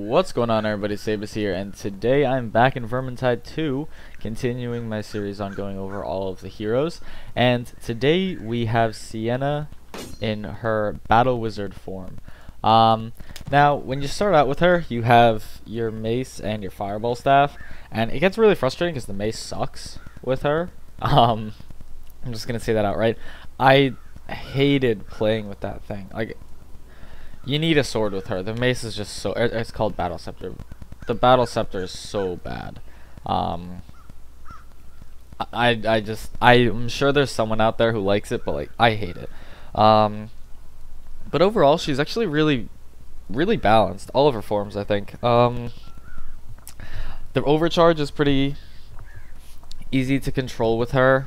What's going on, everybody? Sabus here, and today I'm back in Vermintide 2, continuing my series on going over all of the heroes. And today we have Sienna in her Battle Wizard form. Now, when you start out with her, you have your mace and your Fireball staff, and it gets really frustrating because the mace sucks with her. I'm just gonna say that outright. I hated playing with that thing. Like, you need a sword with her. The mace is just so... It's called Battle Scepter. The Battle Scepter is so bad. I'm sure there's someone out there who likes it, but like, I hate it. But overall, she's actually really balanced. All of her forms, I think. The overcharge is pretty easy to control with her,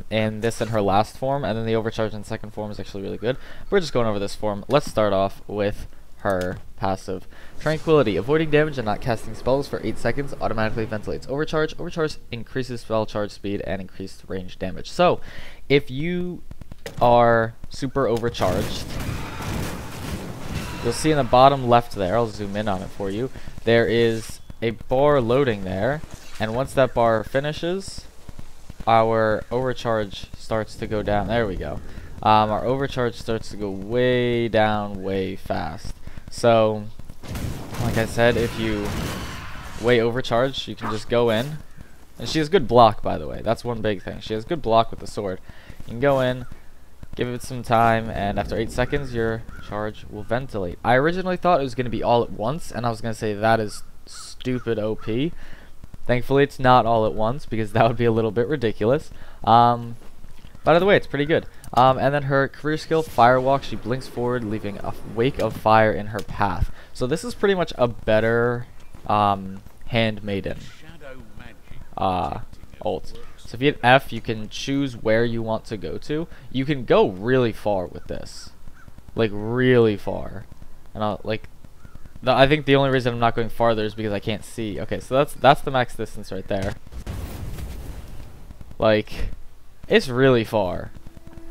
and this in her last form, and then the overcharge in second form is actually really good. We're just going over this form. Let's start off with her passive. Tranquility. Avoiding damage and not casting spells for 8 seconds automatically ventilates overcharge. Overcharge increases spell charge speed and increased range damage. So, if you are super overcharged, you'll see in the bottom left there, I'll zoom in on it for you, there is a bar loading there. And once that bar finishes, our overcharge starts to go down. There we go. Our overcharge starts to go way down, way fast. So, like I said, if you way overcharge, you can just go in. And she has good block, by the way. That's one big thing. She has good block with the sword. You can go in, give it some time, and after 8 seconds, your charge will ventilate. I originally thought it was going to be all at once, and I was going to say that is stupid OP. Thankfully, it's not all at once, because that would be a little bit ridiculous. By the way, it's pretty good. And then her career skill, Firewall, she blinks forward, leaving a wake of fire in her path. So this is pretty much a better handmaiden ult. So if you hit F, you can choose where you want to go to. You can go really far with this. Like, really far. And I think the only reason I'm not going farther is because I can't see. Okay, so that's the max distance right there. Like, it's really far.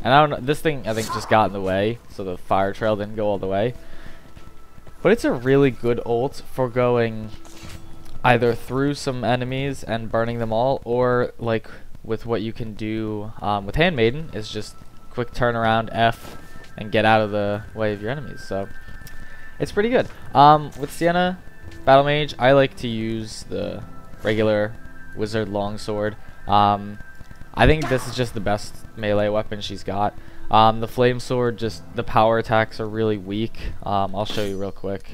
And I don't know, this thing I think just got in the way, so the fire trail didn't go all the way. But it's a really good ult for going either through some enemies and burning them all, or like with what you can do with Handmaiden is just quick turnaround F and get out of the way of your enemies. So it's pretty good. With Sienna, Battle Mage, I like to use the regular Wizard Longsword. I think this is just the best melee weapon she's got. The Flame Sword, just the power attacks are really weak. I'll show you real quick.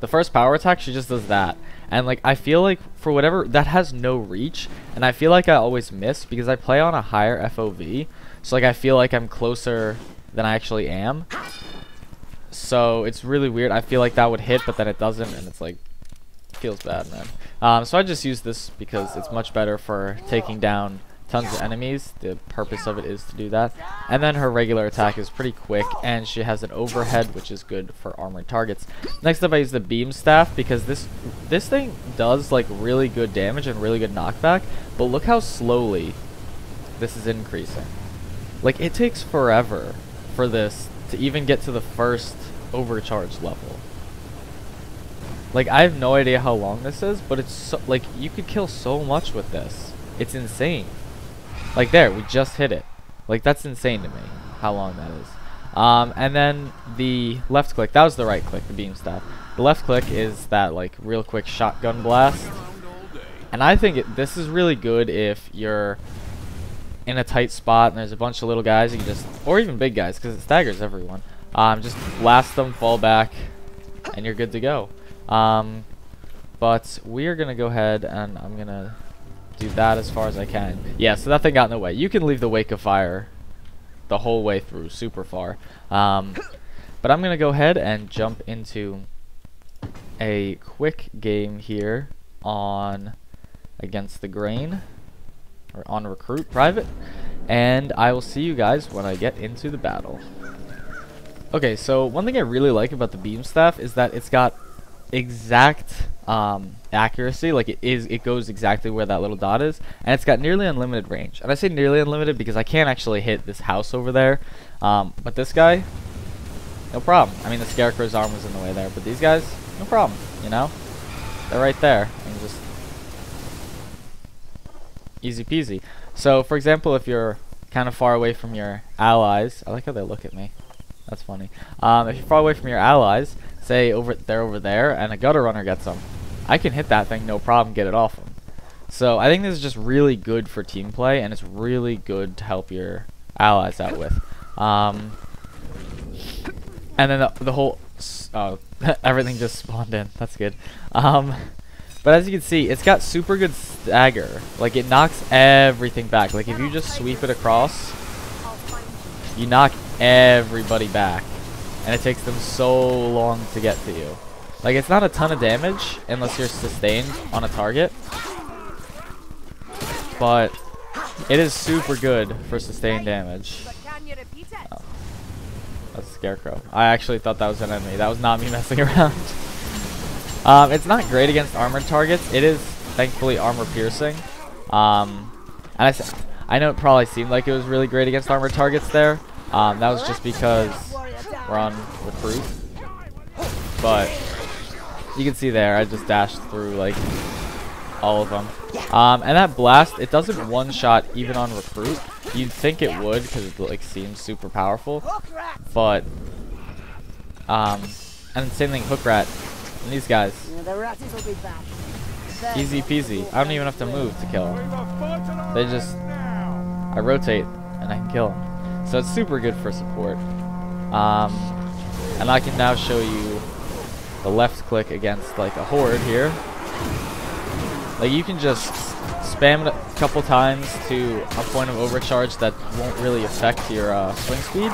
The first power attack, she just does that. And like, I feel like for whatever, that has no reach. And I feel like I always miss because I play on a higher FOV. So like, I feel like I'm closer than I actually am. So it's really weird. I feel like that would hit, but then it doesn't, and it's like, feels bad, man. So I just use this because it's much better for taking down tons of enemies. The purpose of it is to do that. And then her regular attack is pretty quick, and she has an overhead, which is good for armored targets. Next up, I use the beam staff because this thing does like really good damage and really good knockback. But look how slowly this is increasing. Like, it takes forever for this to even get to the first overcharge level. Like, I have no idea how long this is, but it's so, like, you could kill so much with this. It's insane. Like, there, we just hit it. Like, that's insane to me, how long that is. And then the left click, that was the right click, the beam staff. The left click is that, like, real quick shotgun blast. And I think this is really good if you're in a tight spot and there's a bunch of little guys. You can just, or even big guys, because it staggers everyone. Just blast them, fall back, and you're good to go. But we are gonna go ahead and I'm gonna do that as far as I can. Yeah, so that thing got in the way. You can leave the wake of fire the whole way through, super far. But I'm gonna go ahead and jump into a quick game here on against the grain, or on recruit private, and I will see you guys when I get into the battle. Okay, so one thing I really like about the beam staff is that it's got exact accuracy. Like, it goes exactly where that little dot is, and it's got nearly unlimited range. And I say nearly unlimited because I can't actually hit this house over there, but this guy, no problem. I mean, the Scarecrow's arm was in the way there, but these guys, no problem, you know? They're right there, and just easy peasy. So, for example, if you're kind of far away from your allies, I like how they look at me. That's funny. If you're far away from your allies, say they're over there, and a gutter runner gets them, I can hit that thing, no problem, get it off them. So I think this is just really good for team play, and it's really good to help your allies out with. And then the whole everything just spawned in. That's good. But as you can see, it's got super good stagger. Like, it knocks everything back. Like, if you just sweep it across, you knock everybody back, and it takes them so long to get to you. Like, it's not a ton of damage unless you're sustained on a target, but it is super good for sustained damage. Oh, that's a scarecrow. I actually thought that was an enemy. That was not me messing around. It's not great against armored targets. It is thankfully armor piercing. And I know it probably seemed like it was really great against armored targets there. That was just because we're on recruit. But you can see there, I just dashed through like all of them. And that blast, it doesn't one-shot even on recruit. You'd think it would because it like seems super powerful. But and same thing, hook rat. And these guys, easy peasy. I don't even have to move to kill them. They just, I rotate and I can kill them. So it's super good for support. And I can now show you the left click against like a horde here. Like, you can just spam it a couple times to a point of overcharge that won't really affect your swing speed.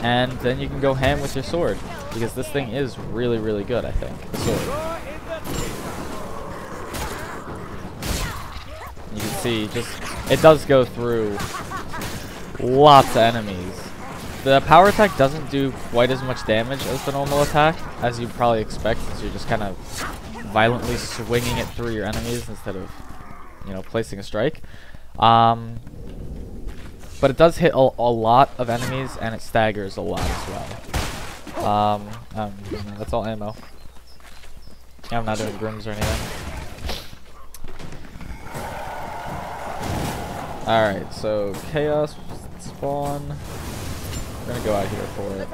And then you can go ham with your sword, because this thing is really, really good, I think. The sword. You can see, just it does go through lots of enemies. The power attack doesn't do quite as much damage as the normal attack, as you'd probably expect, since you're just kind of violently swinging it through your enemies instead of, you know, placing a strike. But it does hit a lot of enemies, and it staggers a lot as well. That's all ammo. Yeah, I'm not doing grims or anything. Alright, so chaos spawn. We're gonna go out here for it.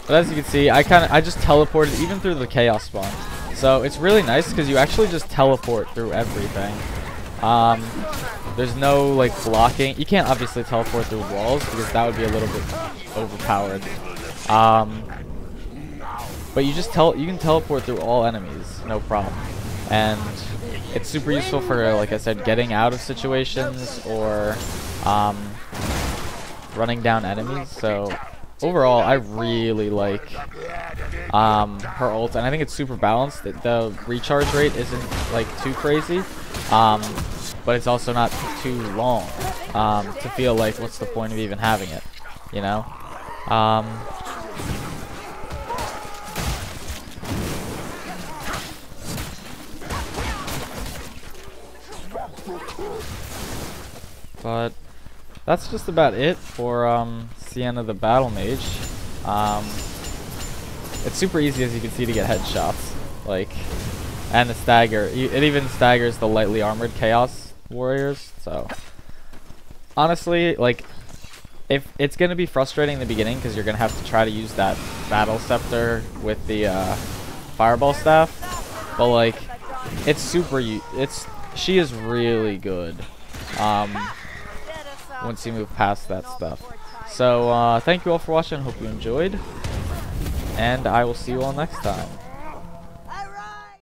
But as you can see, I just teleported even through the chaos spawn. So it's really nice because you actually just teleport through everything. There's no like blocking. You can't obviously teleport through walls because that would be a little bit overpowered. But you can teleport through all enemies, no problem. And it's super useful for, like I said, getting out of situations or running down enemies. So overall, I really like her ult, and I think it's super balanced. The recharge rate isn't like too crazy, but it's also not too long to feel like what's the point of even having it, you know? But that's just about it for Sienna the Battle Mage. It's super easy, as you can see, to get headshots. Like, and the stagger. It even staggers the lightly armored Chaos Warriors. So, honestly, like, if it's gonna be frustrating in the beginning because you're gonna have to try to use that Battle Scepter with the Fireball Staff, but like, it's super. She is really good. Once you move past that stuff. So, thank you all for watching. Hope you enjoyed. And I will see you all next time.